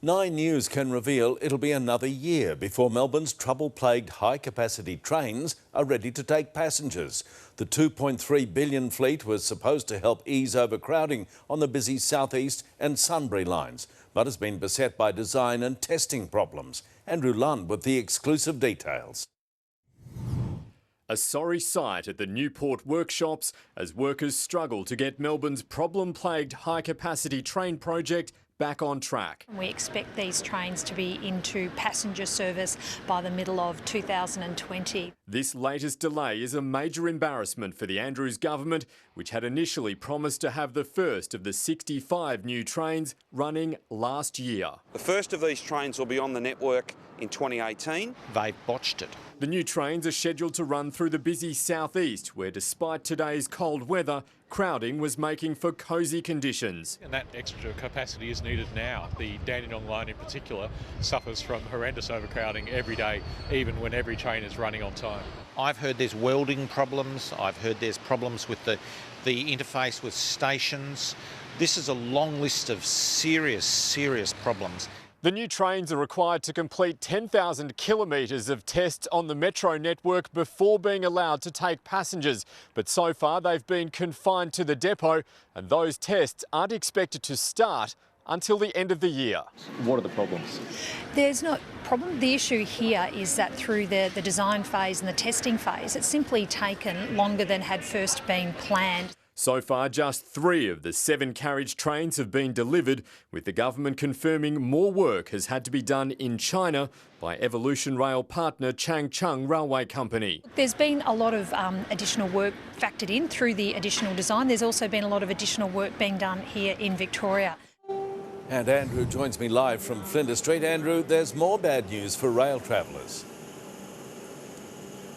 Nine News can reveal it'll be another year before Melbourne's trouble-plagued high-capacity trains are ready to take passengers. The $2.3 billion fleet was supposed to help ease overcrowding on the busy Southeast and Sunbury lines, but has been beset by design and testing problems. Andrew Lund with the exclusive details. A sorry sight at the Newport workshops as workers struggle to get Melbourne's problem-plagued high-capacity train project back on track. We expect these trains to be into passenger service by the middle of 2020. This latest delay is a major embarrassment for the Andrews government, which had initially promised to have the first of the 65 new trains running last year. The first of these trains will be on the network in 2018. They've botched it. The new trains are scheduled to run through the busy southeast, where despite today's cold weather, crowding was making for cosy conditions. And that extra capacity is needed now. The Dandenong line in particular suffers from horrendous overcrowding every day, even when every train is running on time. I've heard there's welding problems. I've heard there's problems with the interface with stations. This is a long list of serious problems. The new trains are required to complete 10,000 kilometres of tests on the metro network before being allowed to take passengers. But so far they've been confined to the depot, and those tests aren't expected to start until the end of the year. What are the problems? There's no problem. The issue here is that through the design phase and the testing phase, it's simply taken longer than had first been planned. So far, just 3 of the 7 carriage trains have been delivered, with the government confirming more work has had to be done in China by Evolution Rail partner Changchun Railway Company. There's been a lot of additional work factored in through the additional design. There's also been a lot of additional work being done here in Victoria. And Andrew joins me live from Flinders Street. Andrew, there's more bad news for rail travellers.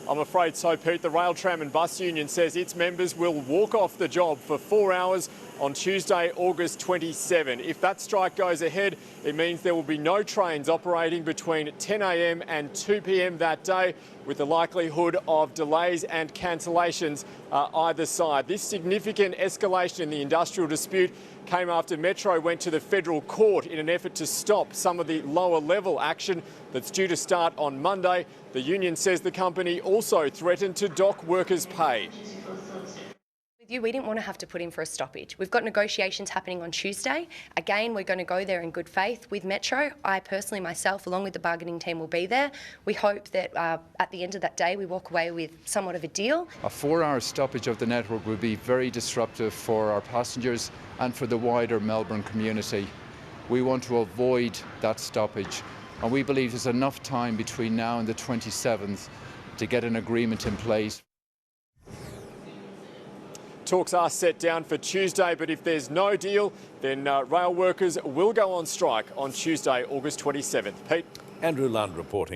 I'm afraid so, Pete. The Rail, Tram and Bus Union says its members will walk off the job for 4 hours on Tuesday, August 27. If that strike goes ahead, it means there will be no trains operating between 10 a.m. and 2 p.m. that day, with the likelihood of delays and cancellations either side. This significant escalation in the industrial dispute came after Metro went to the federal court in an effort to stop some of the lower level action that's due to start on Monday. The union says the company also threatened to dock workers' pay. We didn't want to have to put in for a stoppage. We've got negotiations happening on Tuesday. Again, we're going to go there in good faith with Metro. I personally, myself, along with the bargaining team, will be there. We hope that at the end of that day, we walk away with somewhat of a deal. A 4-hour stoppage of the network will be very disruptive for our passengers and for the wider Melbourne community. We want to avoid that stoppage, and we believe there's enough time between now and the 27th to get an agreement in place. Talks are set down for Tuesday, but if there's no deal, then rail workers will go on strike on Tuesday, August 27th. Pete? Andrew Lund reporting.